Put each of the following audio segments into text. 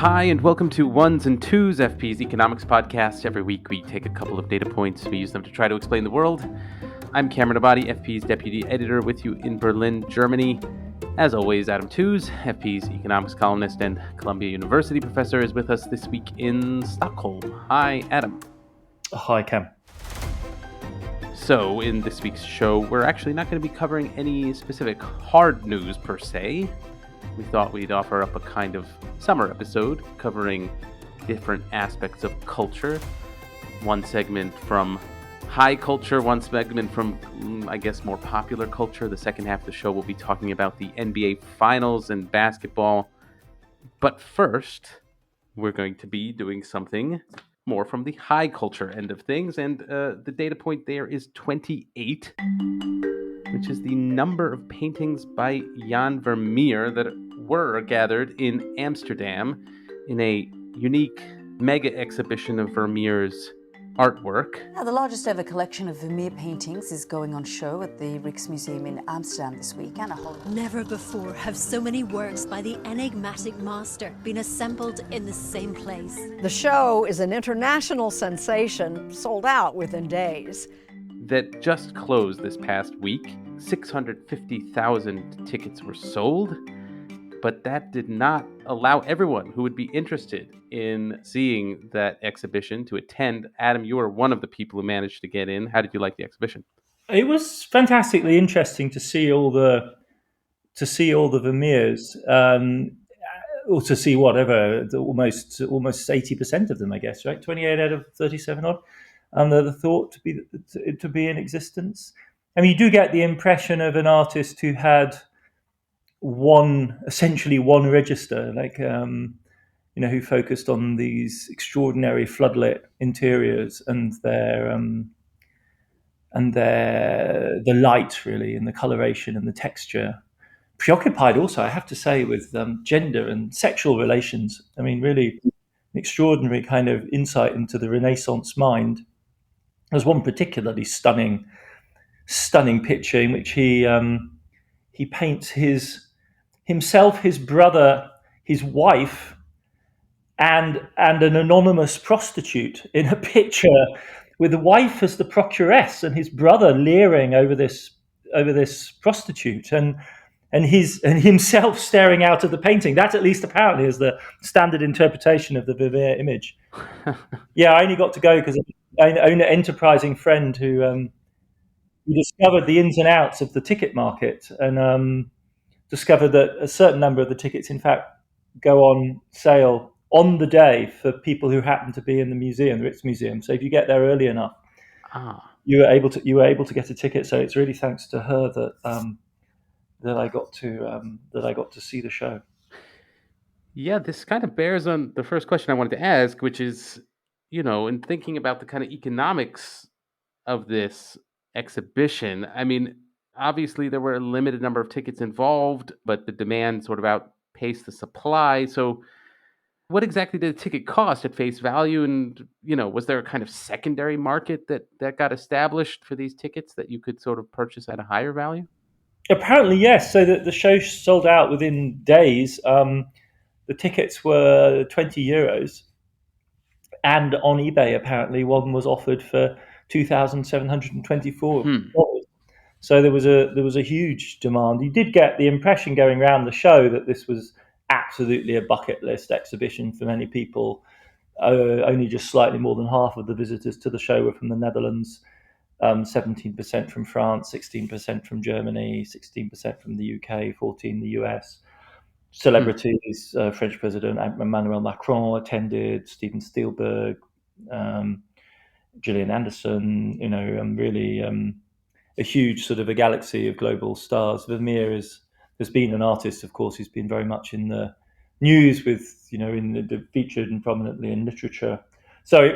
Hi, and welcome to Ones and Twos, FP's economics podcast. Every week we take a couple of data points, we use them to try to explain the world. I'm Cameron Abadi, FP's deputy editor, with you in Berlin, Germany. As always, Adam Tooze, FP's economics columnist and Columbia University professor, is with us this week in Stockholm. Hi, Adam. Hi, Cam. So, in this week's show, we're actually not going to be covering any specific hard news per se. We thought we'd offer up a kind of summer episode covering different aspects of culture. One segment from high culture, one segment from, I guess, more popular culture. The second half of the show will be talking about the NBA Finals and basketball. But first, we're going to be doing something more from the high culture end of things. And the data point there is 28, which is the number of paintings by Jan Vermeer that were gathered in Amsterdam in a unique mega exhibition of Vermeer's artwork. Now, the largest ever collection of Vermeer paintings is going on show at the Rijksmuseum in Amsterdam this week. Never before have so many works by the enigmatic master been assembled in the same place. The show is an international sensation, sold out within days. That just closed this past week. 650,000 tickets were sold, but that did not allow everyone who would be interested in seeing that exhibition to attend. Adam, you were one of the people who managed to get in. How did you like the exhibition? It was fantastically interesting to see all the Vermeers, or to see whatever, almost 80% of them, I guess, right? 28 out of 37 odd. And they're thought to be in existence. I mean, you do get the impression of an artist who had essentially one register, like who focused on these extraordinary floodlit interiors and the light, really, and the coloration and the texture. Preoccupied also, I have to say, with gender and sexual relations. I mean, really an extraordinary kind of insight into the Renaissance mind. There's one particularly stunning picture in which he paints himself, his brother, his wife, and an anonymous prostitute in a picture, with the wife as the procuress and his brother leering over this prostitute, and himself staring out of the painting. That, at least apparently, is the standard interpretation of the Vermeer image. Yeah, I only got to go because I own an enterprising friend who discovered the ins and outs of the ticket market, and discovered that a certain number of the tickets, in fact, go on sale on the day for people who happen to be in the museum, the Rijksmuseum. So if you get there early enough, you were able to get a ticket. So it's really thanks to her that I got to see the show. Yeah, this kind of bears on the first question I wanted to ask, which is, in thinking about the kind of economics of this exhibition, I mean, obviously there were a limited number of tickets involved, but the demand sort of outpaced the supply. So what exactly did the ticket cost at face value? And, was there a kind of secondary market that got established for these tickets that you could sort of purchase at a higher value? Apparently, yes. So the show sold out within days. The tickets were €20. And on eBay, apparently, one was offered for $2,724. So there was a huge demand. You did get the impression going around the show that this was absolutely a bucket list exhibition for many people. Only just slightly more than half of the visitors to the show were from the Netherlands, 17% from France, 16% from Germany, 16% from the UK, 14% the US. Celebrities, French President Emmanuel Macron attended, Steven Spielberg, Gillian Anderson, really a huge sort of a galaxy of global stars. Vermeer has been an artist, of course, who's been very much in the news with, featured and prominently in literature. So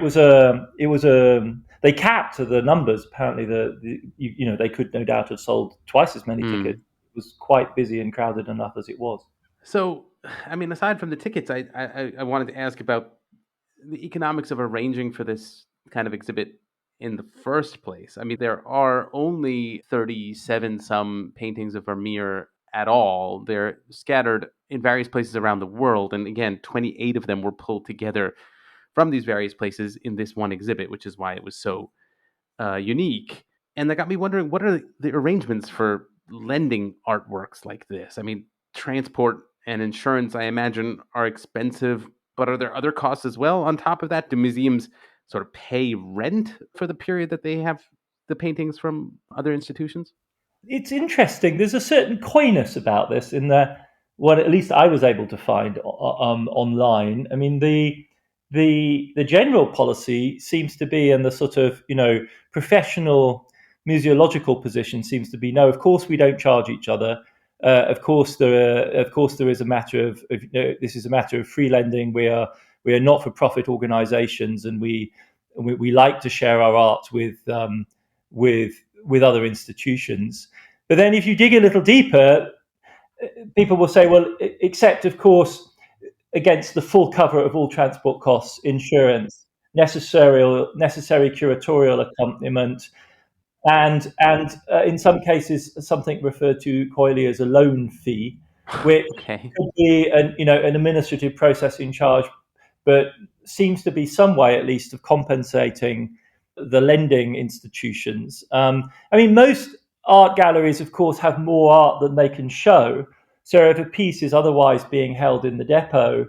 they capped the numbers. Apparently they could no doubt have sold twice as many tickets. It was quite busy and crowded enough as it was. So, I mean, aside from the tickets, I wanted to ask about the economics of arranging for this kind of exhibit in the first place. I mean, there are only 37 some paintings of Vermeer at all. They're scattered in various places around the world. And again, 28 of them were pulled together from these various places in this one exhibit, which is why it was so unique. And that got me wondering, what are the arrangements for lending artworks like this? I mean, transport and insurance, I imagine, are expensive, but are there other costs as well on top of that? Do museums sort of pay rent for the period that they have the paintings from other institutions? It's interesting. There's a certain coyness about this in what at least I was able to find online. I mean, the general policy seems to be, and the sort of professional museological position seems to be, no, of course we don't charge each other. Of course there is a matter of this is a matter of free lending. We are not for profit organisations, and we like to share our art with other institutions. But then if you dig a little deeper, people will say, well, except of course against the full cover of all transport costs, insurance, necessary curatorial accompaniment, and in some cases something referred to coyly as a loan fee, which Okay. could be an administrative processing charge, but seems to be some way at least of compensating the lending institutions. I mean, most art galleries, of course, have more art than they can show. So if a piece is otherwise being held in the depot,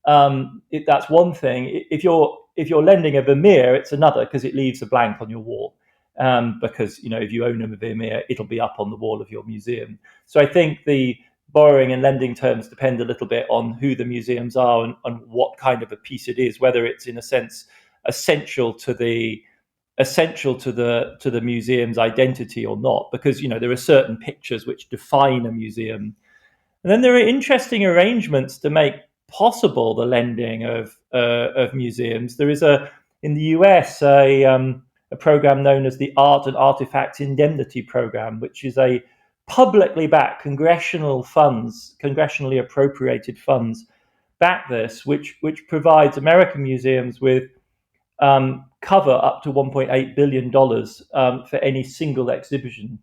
that's one thing. If you're lending a Vermeer, it's another, because it leaves a blank on your wall. Because if you own a Vermeer, it'll be up on the wall of your museum. So I think the borrowing and lending terms depend a little bit on who the museums are and what kind of a piece it is, whether it's in a sense essential to the museum's identity or not, because there are certain pictures which define a museum. And then there are interesting arrangements to make possible the lending of museums. There is in the US a program known as the Art and Artifacts Indemnity Program, which is a publicly backed congressionally appropriated funds back this, which provides American museums with cover up to $1.8 billion for any single exhibition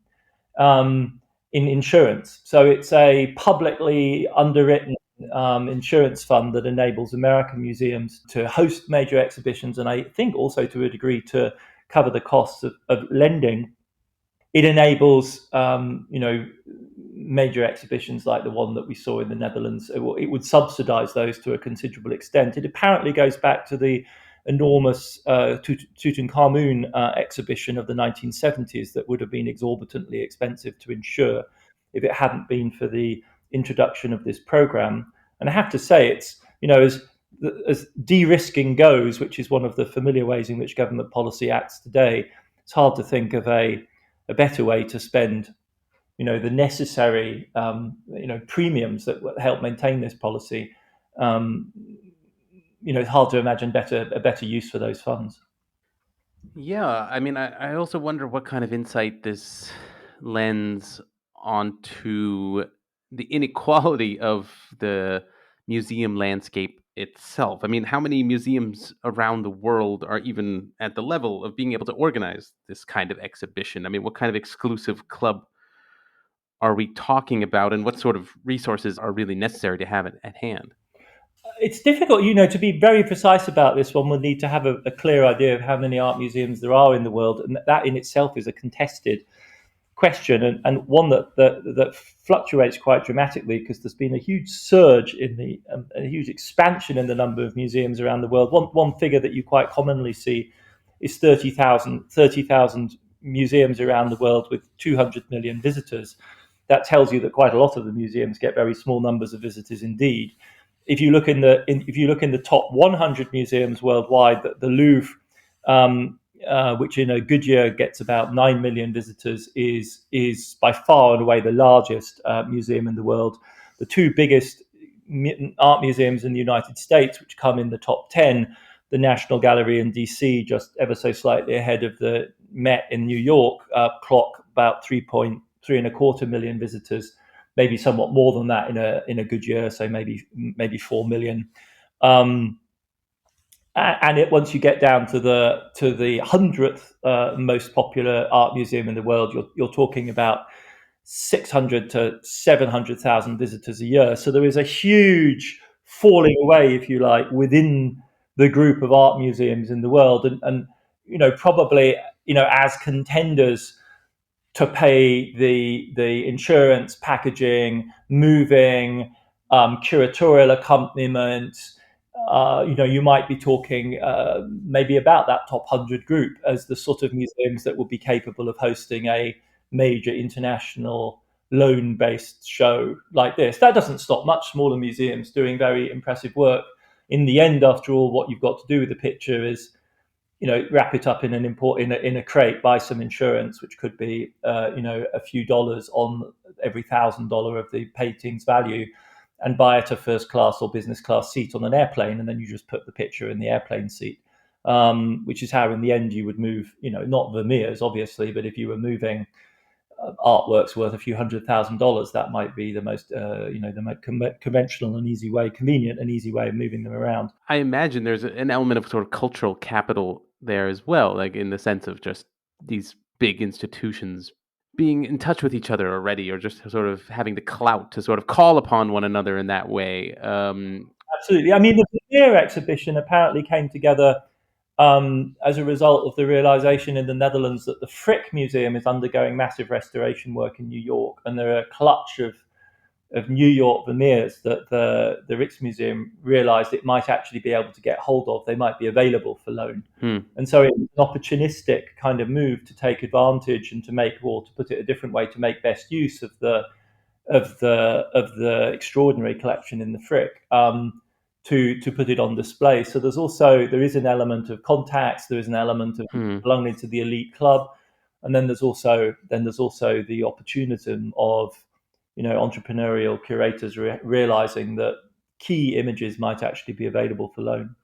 in insurance. So it's a publicly underwritten insurance fund that enables American museums to host major exhibitions, and I think also to a degree to cover the costs of lending. It enables major exhibitions like the one that we saw in the Netherlands. It would subsidize those to a considerable extent. It apparently goes back to the enormous Tutankhamun exhibition of the 1970s that would have been exorbitantly expensive to insure if it hadn't been for the introduction of this program. And I have to say, it's as de-risking goes, which is one of the familiar ways in which government policy acts today, it's hard to think of a better way to spend the necessary premiums that help maintain this policy. It's hard to imagine a better use for those funds. Yeah, I mean, I also wonder what kind of insight this lends onto the inequality of the museum landscape itself. I mean, how many museums around the world are even at the level of being able to organize this kind of exhibition? I mean, what kind of exclusive club are we talking about, and what sort of resources are really necessary to have it at hand? It's difficult, to be very precise about this. One would need to have a clear idea of how many art museums there are in the world, and that in itself is a contested question, and one that fluctuates quite dramatically, because there's been a huge surge in a huge expansion in the number of museums around the world. One figure that you quite commonly see is 30,000 museums around the world with 200 million visitors. That tells you that quite a lot of the museums get very small numbers of visitors indeed. If you look in the top 100 museums worldwide, the Louvre, which in a good year gets about 9 million visitors, is by far and away the largest museum in the world. The two biggest art museums in the United States, which come in the top 10, the National Gallery in DC, just ever so slightly ahead of the Met in New York, clock about 3.25 million visitors, maybe somewhat more than that in a good year, so maybe 4 million. And once you get down to the 100th most popular art museum in the world, you're talking about 600 to 700,000 visitors a year. So there is a huge falling away, if you like, within the group of art museums in the world, and probably as contenders to pay the insurance, packaging, moving, curatorial accompaniment. You might be talking maybe about that top 100 group as the sort of museums that would be capable of hosting a major international loan-based show like this. That doesn't stop much smaller museums doing very impressive work. In the end, after all, what you've got to do with the picture is wrap it up in in a crate, buy some insurance, which could be a few dollars on every $1,000 of the painting's value, and buy it a first class or business class seat on an airplane, and then you just put the picture in the airplane seat, which is how in the end you would move. Not Vermeer's obviously, but if you were moving artworks worth a few $100,000, that might be the most the most conventional and easy way, convenient and easy way of moving them around. I imagine there's an element of sort of cultural capital there as well, like in the sense of just these big institutions being in touch with each other already, or just sort of having the clout to sort of call upon one another in that way. Absolutely. I mean, the Vermeer exhibition apparently came together as a result of the realization in the Netherlands that the Frick Museum is undergoing massive restoration work in New York, and there are a clutch of New York Vermeers that the Rijksmuseum realized it might actually be able to get hold of. They might be available for loan. And so it's an opportunistic kind of move to take advantage and to make, or to put it a different way, to make best use of the extraordinary collection in the Frick, to put it on display. So there is an element of contacts, there is an element of belonging to the elite club, and then there's also the opportunism of entrepreneurial curators realizing that key images might actually be available for loan.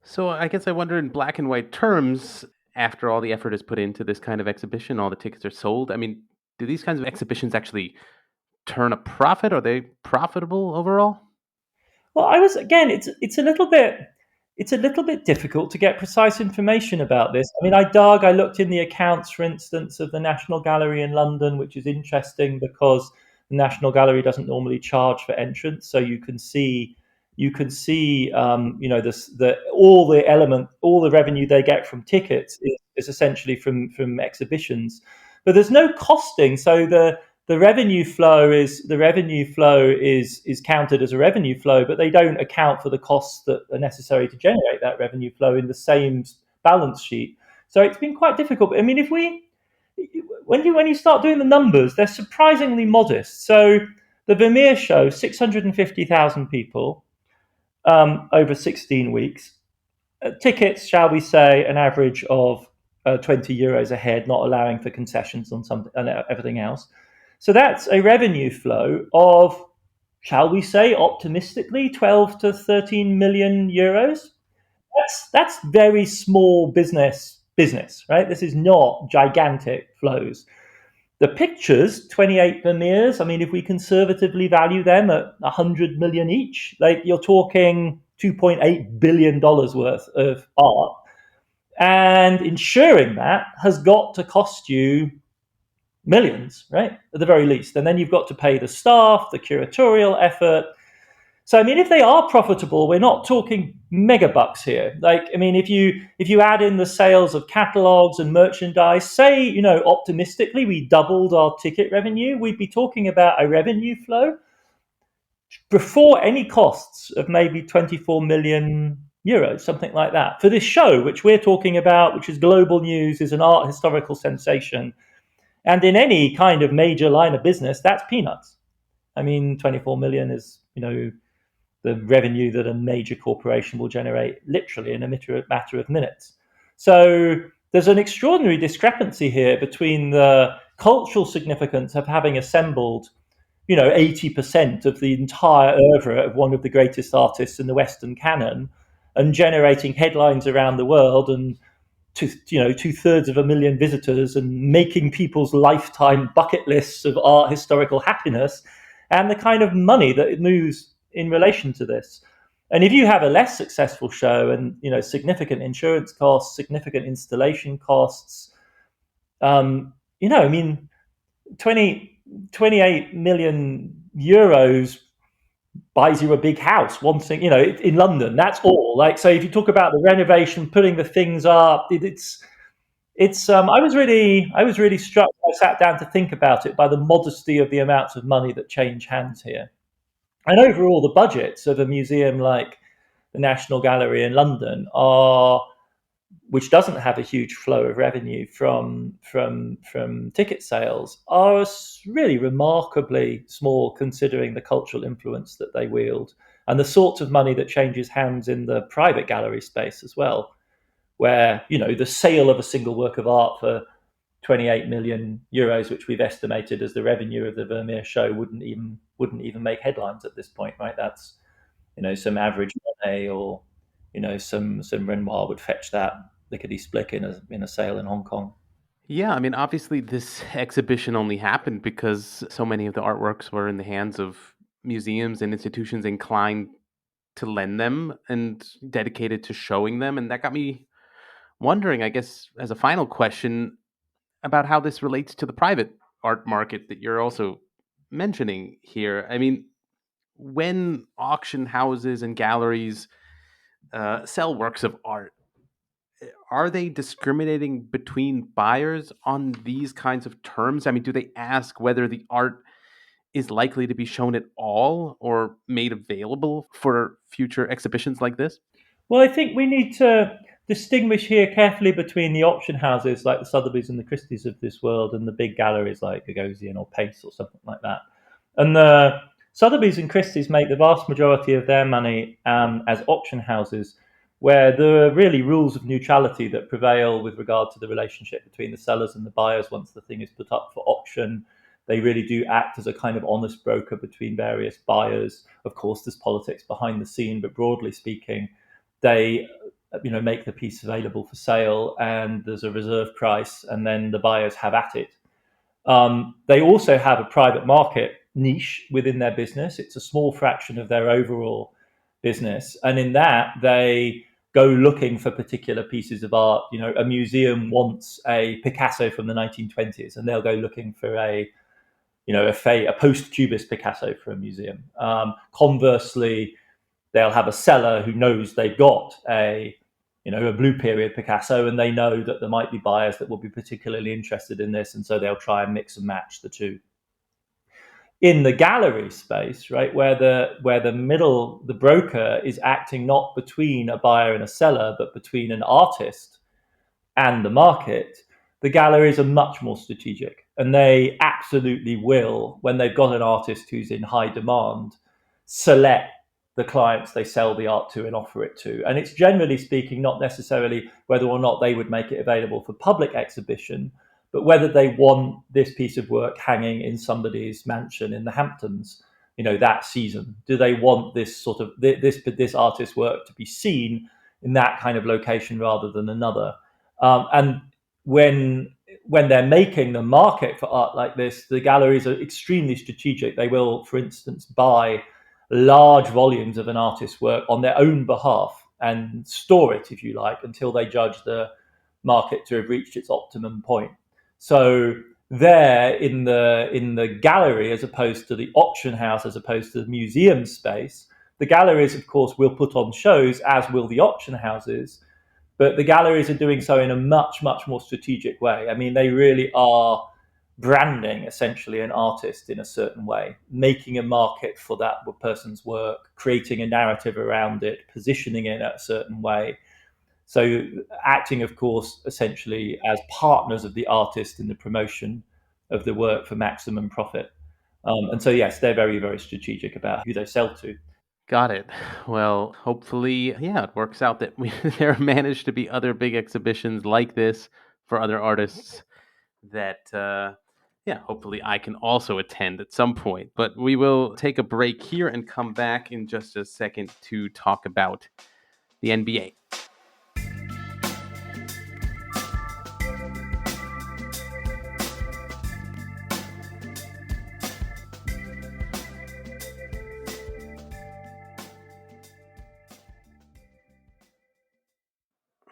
So I guess I wonder, in black and white terms, after all the effort is put into this kind of exhibition, all the tickets are sold. I mean, do these kinds of exhibitions actually turn a profit? Are they profitable overall? Well, it's a little bit difficult to get precise information about this. I mean, I looked in the accounts, for instance, of the National Gallery in London, which is interesting because the National Gallery doesn't normally charge for entrance, so you can see all the revenue they get from tickets is essentially from exhibitions, but there's no costing. So the revenue flow is counted as a revenue flow, but they don't account for the costs that are necessary to generate that revenue flow in the same balance sheet. So it's been quite difficult. I mean, when you start doing the numbers, they're surprisingly modest. So the Vermeer show, 650,000 people over 16 weeks. Tickets, shall we say, an average of €20 a head, not allowing for concessions on some and everything else. So that's a revenue flow of, shall we say, optimistically, 12 to 13 million euros. That's very small business, right? This is not gigantic flows. The pictures, 28 Vermeers, I mean, if we conservatively value them at 100 million each, like you're talking $2.8 billion worth of art. And ensuring that has got to cost you millions, right? At the very least. And then you've got to pay the staff, the curatorial effort. So, I mean, if they are profitable, we're not talking mega bucks here. Like, I mean, if you add in the sales of catalogs and merchandise, say, optimistically, we doubled our ticket revenue, we'd be talking about a revenue flow before any costs of maybe 24 million euros, something like that. For this show, which we're talking about, which is global news, is an art historical sensation. And in any kind of major line of business, that's peanuts. I mean, 24 million is, the revenue that a major corporation will generate literally in a matter of minutes. So there's an extraordinary discrepancy here between the cultural significance of having assembled, 80% of the entire oeuvre of one of the greatest artists in the Western canon, and generating headlines around the world, and 2/3 visitors, and making people's lifetime bucket lists of art historical happiness, and the kind of money that it moves in relation to this. And if you have a less successful show and significant insurance costs, significant installation costs, I mean, 28 million euros buys you a big house, one thing, in London. That's all. Like, so if you talk about the renovation, putting the things up, it's. I was really struck. I sat down to think about it by the modesty of the amounts of money that change hands here, and overall the budgets of a museum like the National Gallery in London which doesn't have a huge flow of revenue from ticket sales, are really remarkably small considering the cultural influence that they wield and the sorts of money that changes hands in the private gallery space as well, where the sale of a single work of art for 28 million euros, which we've estimated as the revenue of the Vermeer show, wouldn't even make headlines at this point, right? That's some average Monet or some Renoir would fetch that lickety split in a sale in Hong Kong. Yeah, I mean, obviously, this exhibition only happened because so many of the artworks were in the hands of museums and institutions inclined to lend them and dedicated to showing them. And that got me wondering, I guess, as a final question, about how this relates to the private art market that you're also mentioning here. I mean, when auction houses and galleries sell works of art, are they discriminating between buyers on these kinds of terms? I mean, do they ask whether the art is likely to be shown at all or made available for future exhibitions like this? Well, I think we need to distinguish here carefully between the auction houses like the Sotheby's and the Christie's of this world and the big galleries like Gagosian or Pace or something like that. And the Sotheby's and Christie's make the vast majority of their money as auction houses, where there are really rules of neutrality that prevail with regard to the relationship between the sellers and the buyers once the thing is put up for auction. They really do act as a kind of honest broker between various buyers. Of course, there's politics behind the scene, but broadly speaking, they make the piece available for sale and there's a reserve price and then the buyers have at it. They also have a private market niche within their business. It's a small fraction of their overall business. And in that, they go looking for particular pieces of art. A museum wants a Picasso from the 1920s and they'll go looking for a post-Cubist Picasso for a museum. Conversely, they'll have a seller who knows they've got a blue period Picasso, and they know that there might be buyers that will be particularly interested in this, and so they'll try and mix and match the two. In the gallery space, right, where the broker is acting not between a buyer and a seller, but between an artist and the market, the galleries are much more strategic, and they absolutely will, when they've got an artist who's in high demand, select the clients they sell the art to and offer it to. And it's generally speaking not necessarily whether or not they would make it available for public exhibition, but whether they want this piece of work hanging in somebody's mansion in the Hamptons, that season. Do they want this sort of this artist's work to be seen in that kind of location rather than another? And when they're making the market for art like this, the galleries are extremely strategic. They will, for instance, buy large volumes of an artist's work on their own behalf and store it, if you like, until they judge the market to have reached its optimum point. So there in the gallery, as opposed to the auction house, as opposed to the museum space, the galleries, of course, will put on shows, as will the auction houses, but the galleries are doing so in a much, much more strategic way. I mean, they really are branding essentially an artist in a certain way, making a market for that person's work, creating a narrative around it, positioning it in a certain way. So acting, of course, essentially as partners of the artist in the promotion of the work for maximum profit. And so, yes, they're very, very strategic about who they sell to. Got it. Well, hopefully, it works out that there managed to be other big exhibitions like this for other artists that, hopefully I can also attend at some point. But we will take a break here and come back in just a second to talk about the NBA.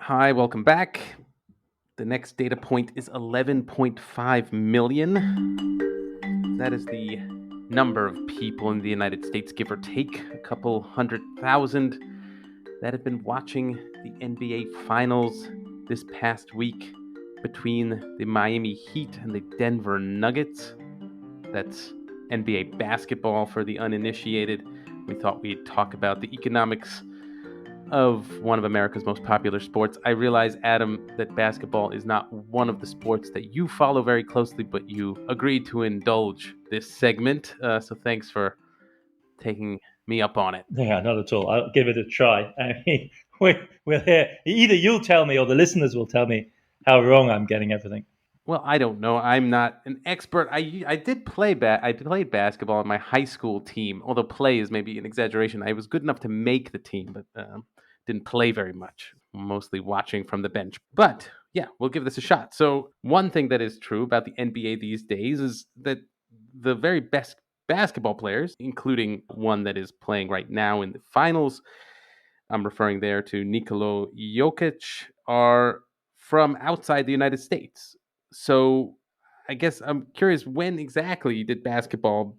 Hi, welcome back. The next data point is 11.5 million. That is the number of people in the United States, give or take, a couple 100,000, that have been watching the NBA Finals this past week between the Miami Heat and the Denver Nuggets. That's NBA basketball for the uninitiated. We thought we'd talk about the economics of one of America's most popular sports. I realize, Adam, that basketball is not one of the sports that you follow very closely, but you agreed to indulge this segment. So thanks for taking me up on it. Yeah, not at all. I'll give it a try. I mean, we'll hear. Either you'll tell me or the listeners will tell me how wrong I'm getting everything. Well, I don't know. I'm not an expert. I did play I played basketball on my high school team. Although play is maybe an exaggeration. I was good enough to make the team, but didn't play very much. Mostly watching from the bench. But yeah, we'll give this a shot. So one thing that is true about the NBA these days is that the very best basketball players, including one that is playing right now in the finals, I'm referring there to Nikola Jokic, are from outside the United States. So I guess I'm curious, when exactly did basketball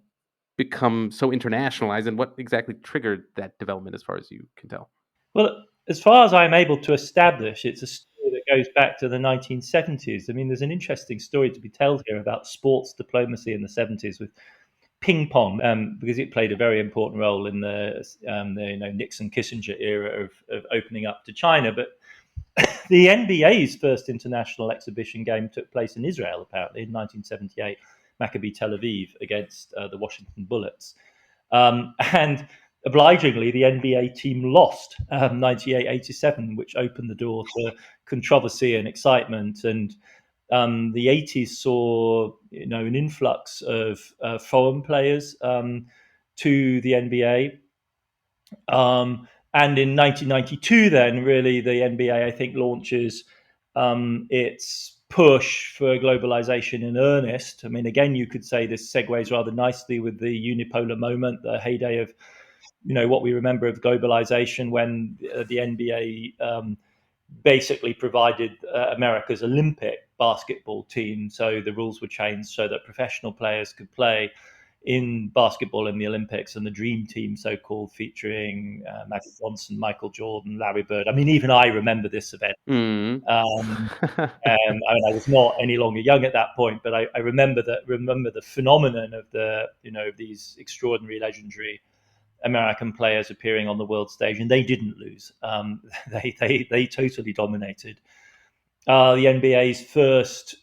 become so internationalized, and what exactly triggered that development as far as you can tell? Well, as far as I'm able to establish, it's a story that goes back to the 1970s. I mean, there's an interesting story to be told here about sports diplomacy in the 70s with ping pong, because it played a very important role in the Nixon Kissinger era of opening up to China. But the NBA's first international exhibition game took place in Israel, apparently, in 1978, Maccabi Tel Aviv against the Washington Bullets. And obligingly, the NBA team lost 98-87, which opened the door to controversy and excitement. And the 80s saw an influx of foreign players to the NBA. And in 1992, then really the NBA, I think, launches its push for globalization in earnest. I mean, again, you could say this segues rather nicely with the unipolar moment, the heyday of what we remember of globalization, when the NBA basically provided America's Olympic basketball team. So the rules were changed so that professional players could play in basketball in the Olympics, and the Dream Team, so-called, featuring Magic Johnson, Michael Jordan, Larry Bird. I mean, even I remember this event. I mean, I was not any longer young at that point, but I remember the phenomenon of these extraordinary, legendary American players appearing on the world stage, and they didn't lose. They totally dominated. The NBA's first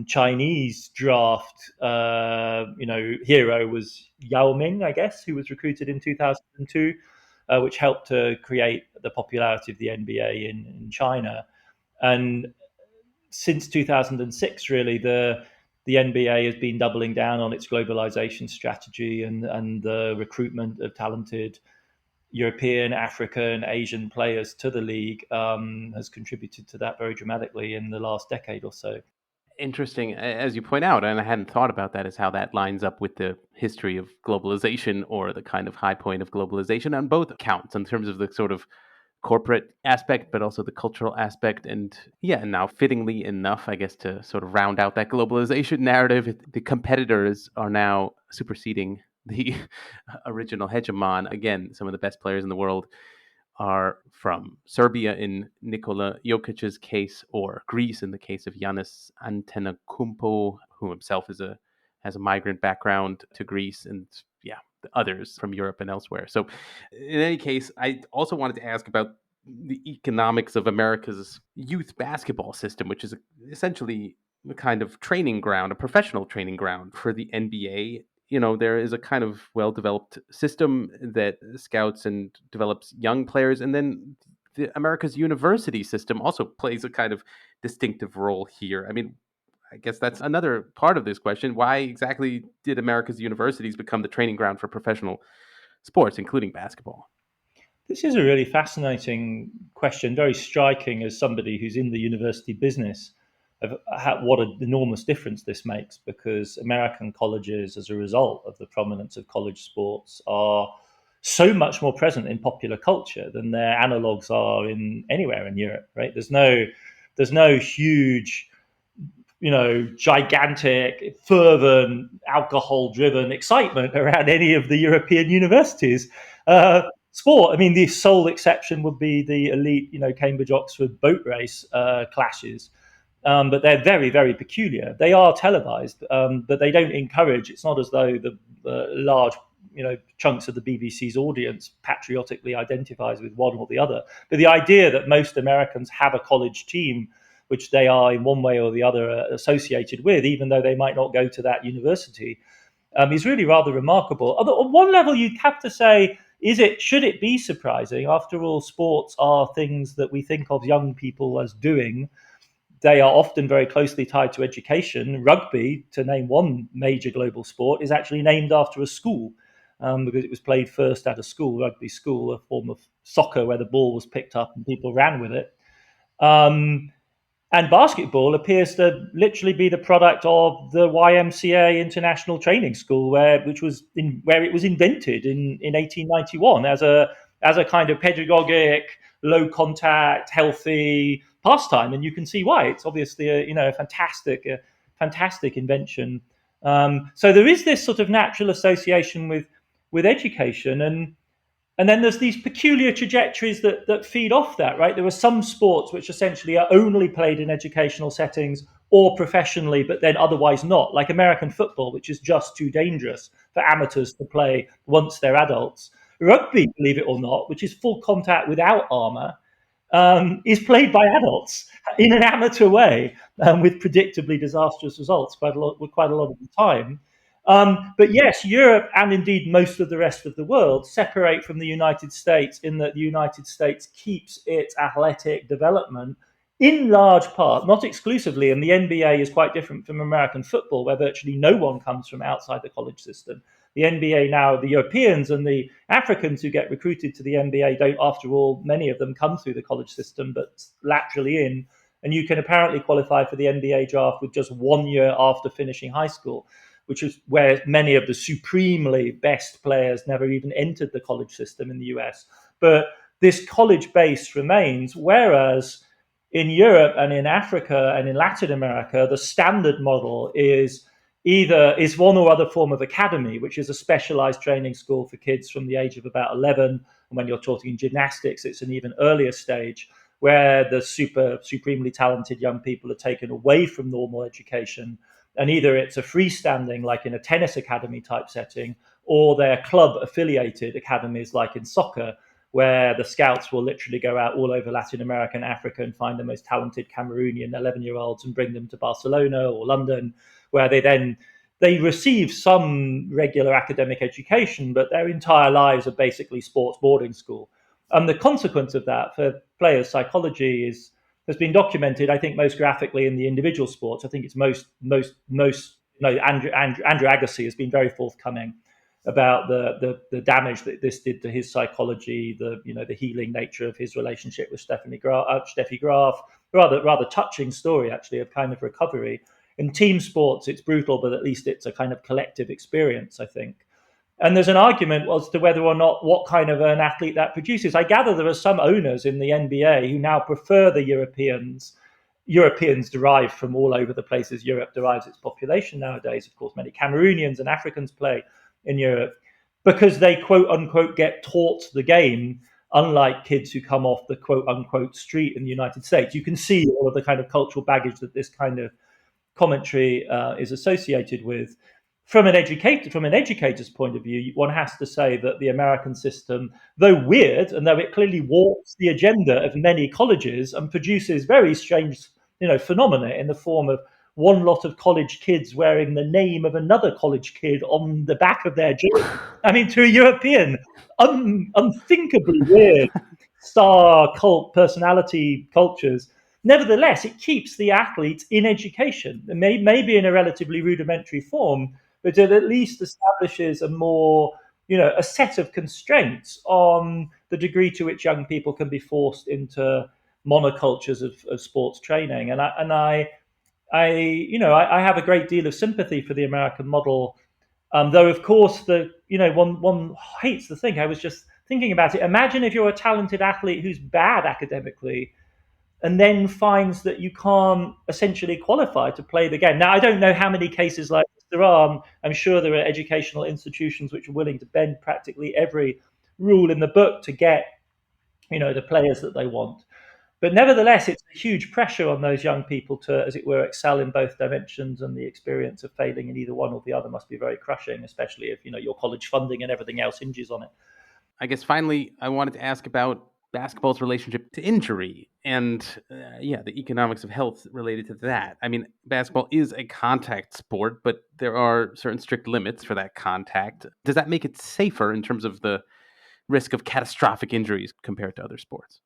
Chinese draft, hero was Yao Ming, I guess, who was recruited in 2002, which helped to create the popularity of the NBA in China. And since 2006, really, the NBA has been doubling down on its globalization strategy, and the recruitment of talented European, African, Asian players to the league has contributed to that very dramatically in the last decade or so. Interesting, as you point out, and I hadn't thought about that, is how that lines up with the history of globalization, or the kind of high point of globalization on both accounts, in terms of the sort of corporate aspect, but also the cultural aspect. And yeah, now fittingly enough, I guess, to sort of round out that globalization narrative, the competitors are now superseding the original hegemon. Again, some of the best players in the world are from Serbia in Nikola Jokic's case, or Greece in the case of Giannis Antetokounmpo, who himself has a migrant background to Greece, and yeah, the others from Europe and elsewhere. So in any case, I also wanted to ask about the economics of America's youth basketball system, which is essentially a kind of training ground, a professional training ground for the NBA. There is a kind of well-developed system that scouts and develops young players, and then America's university system also plays a kind of distinctive role here. I mean, I guess that's another part of this question. Why exactly did America's universities become the training ground for professional sports, including basketball? This is a really fascinating question, very striking as somebody who's in the university business, of what an enormous difference this makes, because American colleges, as a result of the prominence of college sports, are so much more present in popular culture than their analogues are in anywhere in Europe, right? There's no There's no huge, gigantic, fervent, alcohol-driven excitement around any of the European universities. Sport, I mean, the sole exception would be the elite, Cambridge-Oxford boat race clashes. But they're very, very peculiar. They are televised, but they don't encourage. It's not as though the large, chunks of the BBC's audience patriotically identifies with one or the other. But the idea that most Americans have a college team, which they are in one way or the other associated with, even though they might not go to that university, is really rather remarkable. On one level, you'd have to say, should it be surprising? After all, sports are things that we think of young people as doing. They are often very closely tied to education. Rugby, to name one major global sport, is actually named after a school because it was played first at a school, rugby school, a form of soccer where the ball was picked up and people ran with it. And basketball appears to literally be the product of the YMCA International Training School, where it was invented in 1891 as a kind of pedagogic, low contact, healthy pastime, and you can see why. It's obviously a fantastic invention. So there is this sort of natural association with education, and then there's these peculiar trajectories that feed off that, right? There are some sports which essentially are only played in educational settings or professionally, but then otherwise not, like American football, which is just too dangerous for amateurs to play once they're adults. Rugby, believe it or not, which is full contact without armour, is played by adults in an amateur way with predictably disastrous results quite a lot of the time. But yes, Europe and indeed most of the rest of the world separate from the United States in that the United States keeps its athletic development in large part, not exclusively, and the NBA is quite different from American football, where virtually no one comes from outside the college system. The NBA now, the Europeans and the Africans who get recruited to the NBA don't, after all, many of them come through the college system, but laterally in. And you can apparently qualify for the NBA draft with just 1 year after finishing high school, which is where many of the supremely best players never even entered the college system in the US. But this college base remains, whereas in Europe and in Africa and in Latin America, the standard model is one or other form of academy, which is a specialized training school for kids from the age of about 11. And when you're talking gymnastics, it's an even earlier stage where the supremely talented young people are taken away from normal education. And either it's a freestanding, like in a tennis academy type setting, or they're club affiliated academies, like in soccer, where the scouts will literally go out all over Latin America and Africa and find the most talented Cameroonian 11-year-olds and bring them to Barcelona or London, where they receive some regular academic education, but their entire lives are basically sports boarding school. And the consequence of that for players' psychology has been documented, I think, most graphically in the individual sports. I think it's Andrew Agassi has been very forthcoming about the damage that this did to his psychology, the healing nature of his relationship with Steffi Graf. Rather touching story, actually, of kind of recovery. In team sports, it's brutal, but at least it's a kind of collective experience, I think. And there's an argument as to whether or not what kind of an athlete that produces. I gather there are some owners in the NBA who now prefer the Europeans derived from all over the places Europe derives its population nowadays. Of course, many Cameroonians and Africans play in Europe because they, quote unquote, get taught the game, unlike kids who come off the quote unquote street in the United States. You can see all of the kind of cultural baggage that this kind of commentary is associated with. From an educator's point of view, one has to say that the American system, though weird, and though it clearly warps the agenda of many colleges and produces very strange, phenomena in the form of one lot of college kids wearing the name of another college kid on the back of their jersey. I mean, to a European, unthinkably weird star cult personality cultures. Nevertheless, it keeps the athletes in education, maybe in a relatively rudimentary form, but it at least establishes a set of constraints on the degree to which young people can be forced into monocultures of sports training. And I have a great deal of sympathy for the American model, though of course one hates to think. I was just thinking about it. Imagine if you're a talented athlete who's bad academically. and then finds that you can't essentially qualify to play the game. Now, I don't know how many cases like this there are. I'm sure there are educational institutions which are willing to bend practically every rule in the book to get, the players that they want. But nevertheless, it's a huge pressure on those young people to, as it were, excel in both dimensions, and the experience of failing in either one or the other must be very crushing, especially if, your college funding and everything else hinges on it. I guess finally, I wanted to ask about basketball's relationship to injury and, the economics of health related to that. I mean, basketball is a contact sport, but there are certain strict limits for that contact. Does that make it safer in terms of the risk of catastrophic injuries compared to other sports?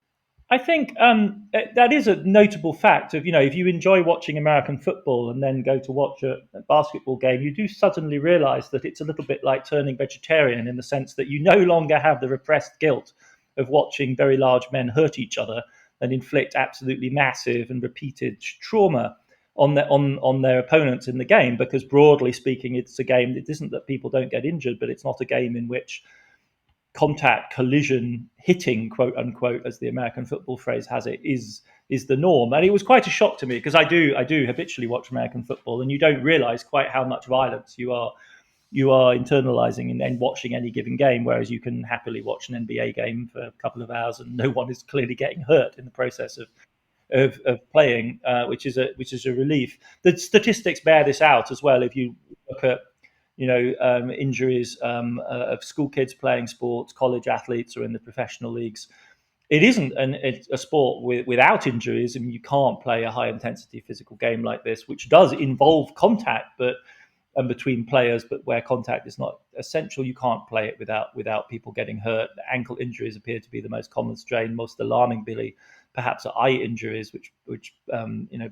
I think that is a notable fact of, if you enjoy watching American football and then go to watch a basketball game, you do suddenly realize that it's a little bit like turning vegetarian, in the sense that you no longer have the repressed guilt of watching very large men hurt each other and inflict absolutely massive and repeated trauma on their opponents in the game, because broadly speaking, it's a game. It isn't that people don't get injured, but it's not a game in which contact, collision, hitting, quote unquote, as the American football phrase has it, is the norm. And it was quite a shock to me, because I do habitually watch American football, and you don't realize quite how much violence you are internalizing and watching any given game, whereas you can happily watch an NBA game for a couple of hours and no one is clearly getting hurt in the process of playing, which is a relief. The statistics bear this out as well. If you look at injuries of school kids playing sports, college athletes, or in the professional leagues, it isn't a sport without injuries. I mean, you can't play a high intensity physical game like this, which does involve contact, but between players, but where contact is not essential. You can't play it without people getting hurt. Ankle injuries appear to be the most common strain. Most alarmingly, perhaps are eye injuries, which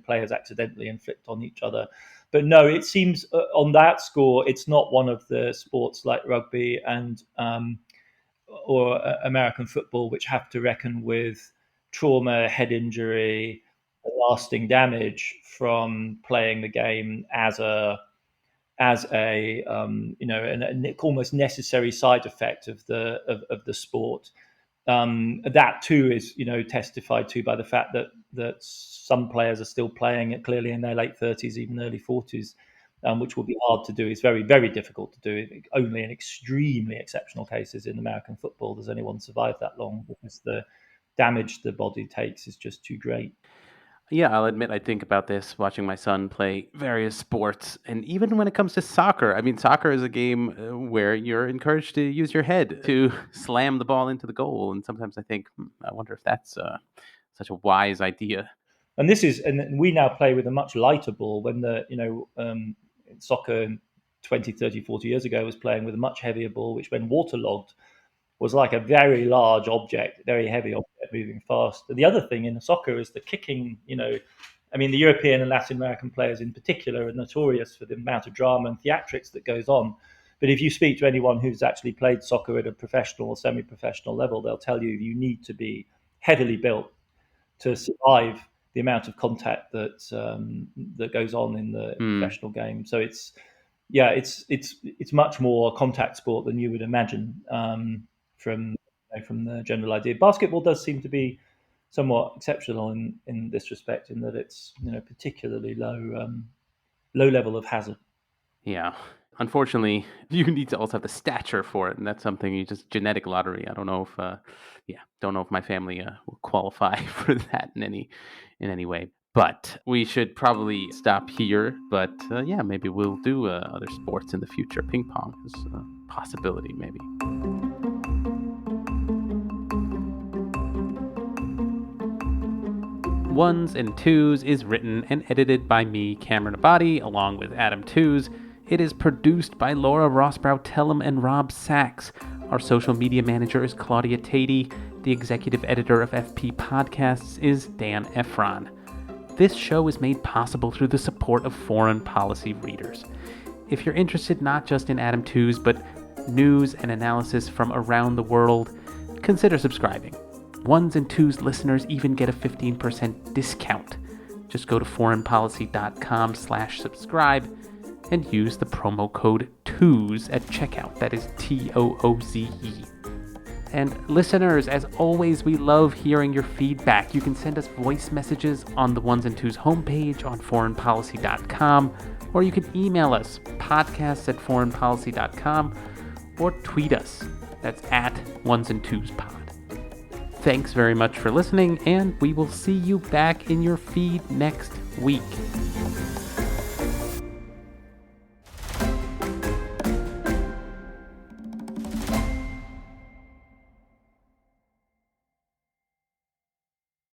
players accidentally inflict on each other. But no, it seems on that score, it's not one of the sports like rugby and or American football, which have to reckon with trauma, head injury, lasting damage from playing the game as an almost necessary side effect of the sport. That too is testified to by the fact that some players are still playing it clearly in their late 30s, even early 40s, which will be hard to do. It's very, very difficult to do. Only in extremely exceptional cases in American football does anyone survive that long, because the damage the body takes is just too great. Yeah, I'll admit I think about this watching my son play various sports. And even when it comes to soccer, I mean, soccer is a game where you're encouraged to use your head to slam the ball into the goal. And sometimes I think, I wonder if that's such a wise idea. And we now play with a much lighter ball, when soccer 20, 30, 40 years ago was playing with a much heavier ball, which when waterlogged was like a very large object, very heavy object moving fast. And the other thing in soccer is the kicking. The European and Latin American players in particular are notorious for the amount of drama and theatrics that goes on. But if you speak to anyone who's actually played soccer at a professional or semi-professional level, they'll tell you need to be heavily built to survive the amount of contact that goes on in the professional game. So it's much more a contact sport than you would imagine. From the general idea, basketball does seem to be somewhat exceptional in this respect, in that it's particularly low level of hazard. Yeah, unfortunately, you need to also have the stature for it, and that's something you just genetic lottery. I don't know if my family will qualify for that in any way. But we should probably stop here. But maybe we'll do other sports in the future. Ping pong is a possibility, maybe. Ones and Tooze is written and edited by me, Cameron Abadi, along with Adam Tooze. It is produced by Laura Rossbrow-Tellem and Rob Sachs. Our social media manager is Claudia Tatey. The executive editor of FP Podcasts is Dan Efron. This show is made possible through the support of foreign policy readers. If you're interested not just in Adam Tooze, but news and analysis from around the world, consider subscribing. Ones and Tooze listeners even get a 15% discount. Just go to foreignpolicy.com/subscribe and use the promo code TOOZE at checkout. That is TOOZE. And listeners, as always, we love hearing your feedback. You can send us voice messages on the Ones and Twos homepage on foreignpolicy.com, or you can email us, podcasts@foreignpolicy.com, or tweet us. That's @onesandtwospod. Thanks very much for listening, and we will see you back in your feed next week.